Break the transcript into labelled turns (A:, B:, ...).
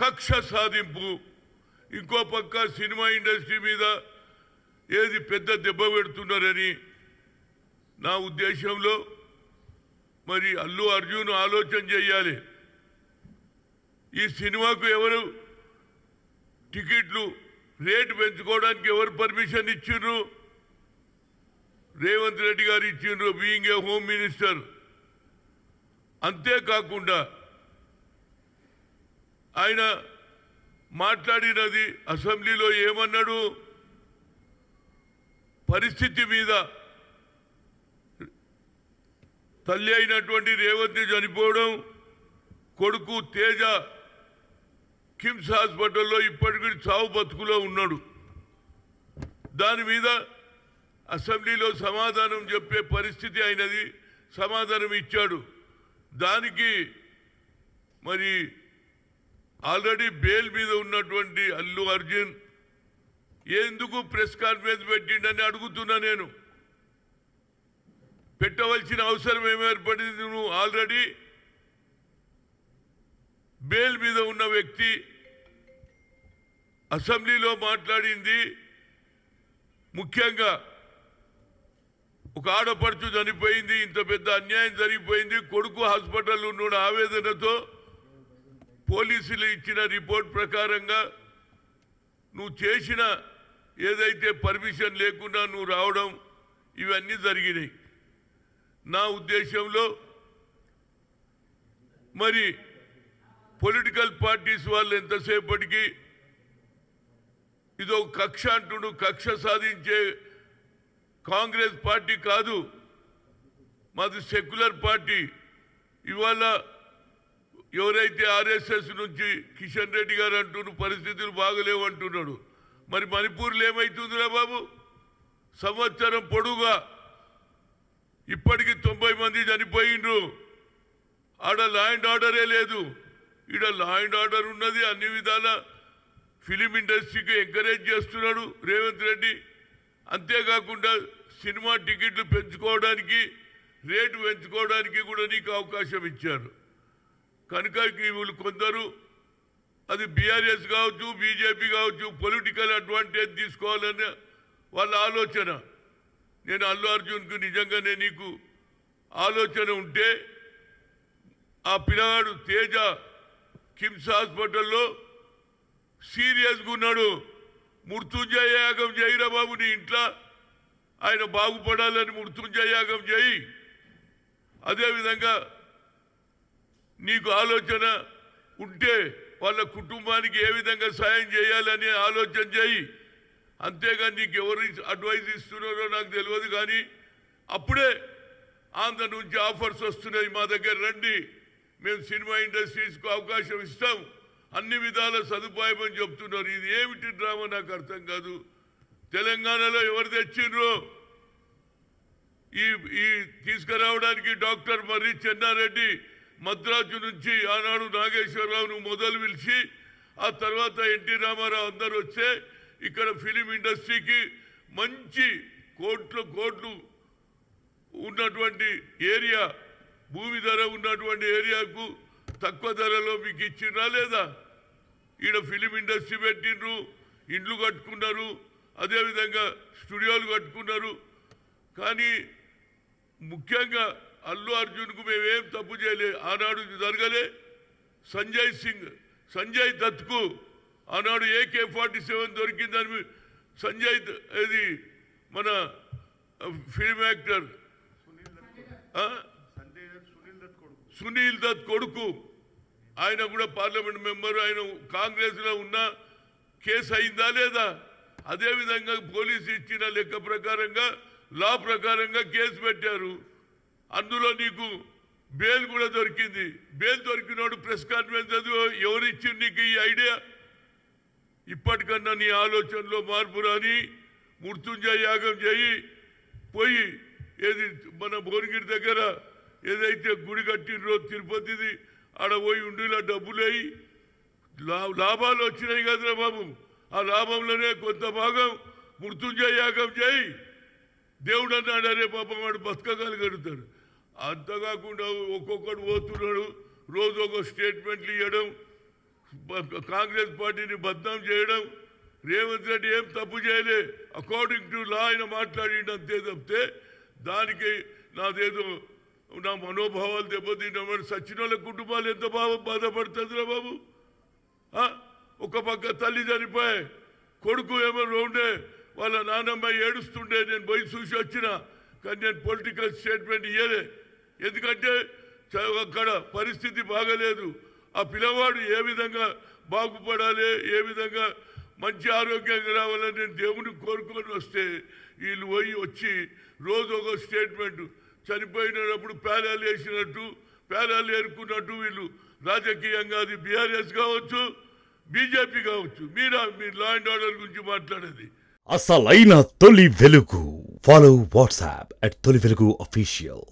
A: కక్ష సాధింపు, ఇంకో పక్క సినిమా ఇండస్ట్రీ మీద ఏది పెద్ద దెబ్బ పెడుతున్నారని నా ఉద్దేశంలో మరి అల్లు అర్జున్ ఆలోచన చేయాలి. ఈ సినిమాకు ఎవరు టికెట్లు రేటు పెంచుకోవడానికి ఎవరు పర్మిషన్ ఇచ్చిండ్రు? రేవంత్ రెడ్డి గారు ఇచ్చిండ్రు, బీయింగ్ ఏ హోమ్ మినిస్టర్. అంతేకాకుండా ఆయన మాట్లాడినది అసెంబ్లీలో ఏమన్నాడు? పరిస్థితి మీద తల్లి అయినటువంటి రేవంత్ చనిపోవడం, కొడుకు తేజ కిమ్స్ హాస్పిటల్లో ఇప్పటికీ చావు బతుకులో ఉన్నాడు. దాని మీద అసెంబ్లీలో సమాధానం చెప్పే పరిస్థితి అయినది, సమాధానం ఇచ్చాడు. దానికి మరి ఆల్రెడీ బెయిల్ మీద ఉన్నటువంటి అల్లు అర్జున్ ఎందుకు ప్రెస్ కాన్ఫరెన్స్ పెట్టిండని అడుగుతున్నా. నేను పెట్టవలసిన అవసరం ఏమి ఏర్పడింది? నువ్వు ఆల్రెడీ బెయిల్ మీద ఉన్న వ్యక్తి అసెంబ్లీలో మాట్లాడింది ముఖ్యంగా ఒక ఆడపడుచు చనిపోయింది, ఇంత పెద్ద అన్యాయం జరిగిపోయింది, కొడుకు హాస్పిటల్లో ఉన్న ఆవేదనతో పోలీసులు ఇచ్చిన రిపోర్ట్ ప్రకారంగా నువ్వు చేసిన ఏదైతే పర్మిషన్ లేకుండా నువ్వు రావడం ఇవన్నీ జరిగినాయి. నా ఉద్దేశంలో మరి పొలిటికల్ పార్టీస్ వాళ్ళు ఎంతసేపటికి ఇదో కక్ష అంటుడు, కక్ష సాధించే కాంగ్రెస్ పార్టీ కాదు, మాది సెక్యులర్ పార్టీ. ఇవాళ ఎవరైతే ఆర్ఎస్ఎస్ నుంచి కిషన్ రెడ్డి గారు అంటున్నారు పరిస్థితులు బాగలేవు అంటున్నాడు. మరి మణిపూర్లో ఏమవుతుందిరా బాబు? సంవత్సరం పొడుగా ఇప్పటికి 90 మంది చనిపోయిండ్రు. ఆడ లా అండ్ ఆర్డరే లేదు, ఈడ లా అండ్ ఆర్డర్ ఉన్నది. అన్ని విధాల ఫిలిం ఇండస్ట్రీకి ఎంకరేజ్ చేస్తున్నాడు రేవంత్ రెడ్డి. అంతేకాకుండా సినిమా టికెట్లు పెంచుకోవడానికి, రేటు పెంచుకోవడానికి కూడా నీకు అవకాశం ఇచ్చారు. కనుక వీళ్ళు కొందరు, అది బీఆర్ఎస్ కావచ్చు, బీజేపీ కావచ్చు, పొలిటికల్ అడ్వాంటేజ్ తీసుకోవాలనే వాళ్ళ ఆలోచన. నేను అల్లు అర్జున్కు నిజంగానే నీకు ఆలోచన ఉంటే ఆ పిల్లగాడు తేజ కిమ్స్ హాస్పిటల్లో సీరియస్గా ఉన్నాడు. మృత్యుంజయ యాగం చేయిరా బాబు, నీ ఇంట్లో ఆయన బాగుపడాలని మృత్యుంజయ యాగం చేయి. అదేవిధంగా నీకు ఆలోచన ఉంటే వాళ్ళ కుటుంబానికి ఏ విధంగా సాయం చేయాలని ఆలోచన చేయి. అంతేగాని నీకు ఎవరు అడ్వైజ్ ఇస్తున్నారో నాకు తెలియదు, కానీ అప్పుడే ఆంధ్ర నుంచి ఆఫర్స్ వస్తున్నాయి, మా దగ్గర రండి, మేము సినిమా ఇండస్ట్రీస్కు అవకాశం ఇస్తాం, అన్ని విధాల సదుపాయం అని చెప్తున్నారు. ఇది ఏమిటి డ్రామా నాకు అర్థం కాదు. తెలంగాణలో ఎవరు తెచ్చిండ్రో ఈ తీసుకురావడానికి? డాక్టర్ మర్రి చెన్నారెడ్డి మద్రాసు నుంచి ఆనాడు నాగేశ్వరరావును మొదలు పిలిచి ఆ తర్వాత ఎన్టీ రామారావు అందరూ వస్తే ఇక్కడ ఫిలిం ఇండస్ట్రీకి మంచి కోట్లు ఉన్నటువంటి ఏరియా, భూమి ధర ఉన్నటువంటి ఏరియాకు తక్కువ ధరలో మీకు ఇచ్చినా లేదా? ఈడ ఫిలిం ఇండస్ట్రీ పెట్టిండ్రు, ఇండ్లు కట్టుకున్నారు, అదేవిధంగా స్టూడియోలు కట్టుకున్నారు. కానీ ముఖ్యంగా అల్లు అర్జున్కు మేమేం తప్పు చేయలే, ఆనాడు జరగలే. సంజయ్ దత్కు ఆనాడు AK-47 దొరికిందని సంజయ్, ఇది మన ఫిల్మ్ యాక్టర్ సునీల్ దత్ కొడుకు, ఆయన కూడా పార్లమెంట్ మెంబర్, ఆయన కాంగ్రెస్లో ఉన్న కేసు అయిందా లేదా? అదేవిధంగా పోలీసు ఇచ్చిన లెక్క ప్రకారంగా, లా ప్రకారంగా కేసు పెట్టారు. అందులో నీకు బెయిల్ కూడా దొరికింది. బెయిల్ దొరికినోడు ప్రెస్ కాన్ఫరెన్స్ ఎవరిచ్చింది నీకు ఈ ఐడియా? ఇప్పటికన్నా నీ ఆలోచనలో మార్పు రాని, మృత్యుంజయ యాగం చేయి. పోయి ఏది మన భువనగిరి దగ్గర ఏదైతే గుడి కట్టినరో తిరుపతిది, ఆడ పోయి ఉండిలా డబ్బులేయి, లాభాలు వచ్చినాయి కదరా బాబు. ఆ లాభంలోనే కొంత భాగం మృత్యుంజయ యాగం చేయి. దేవుడు అన్నాడు, అరే పాపం వాడు బతకగలుగుతాడు. అంతకాకుండా ఒక్కొక్కడు పోతున్నాడు, రోజు ఒక స్టేట్మెంట్లు ఇవ్వడం, కాంగ్రెస్ పార్టీని బద్నాం చేయడం, రేవంత్ రెడ్డి ఏం తప్పు చేయలే, అకార్డింగ్ టు లా ఆయన మాట్లాడిండు అంతే తప్పితే దానికి నాదేదో నా మనోభావాలు దెబ్బతిన్నామని సచిన వాళ్ళ కుటుంబాలు ఎంత బాధపడుతుందిరా బాబు. ఒక పక్క తల్లి చనిపోయి కొడుకు ఏమో ఉండే, వాళ్ళ నాన్నమ్మ ఏడుస్తుండే, నేను పోయి చూసి వచ్చిన, కానీ నేను పొలిటికల్ స్టేట్మెంట్ ఇయ్యలే. ఎందుకంటే అక్కడ పరిస్థితి బాగలేదు. ఆ పిల్లవాడు ఏ విధంగా బాగుపడాలి, ఏ విధంగా మంచి ఆరోగ్యంగా రావాలని నేను దేవుని కోరుకొని వస్తే వీళ్ళు వచ్చి రోజు ఒక స్టేట్మెంట్, చనిపోయినప్పుడు పేలాలు వేసినట్టు, పేలాలు ఏరుకున్నట్టు వీళ్ళు రాజకీయంగా, అది బీఆర్ఎస్ కావచ్చు, బీజేపీ కావచ్చు. మీరు లా అండ్ ఆర్డర్ గురించి మాట్లాడేది.
B: అసలైన తొలి వెలుగు. ఫాలో వాట్సాప్ @తొలి వెలుగు official.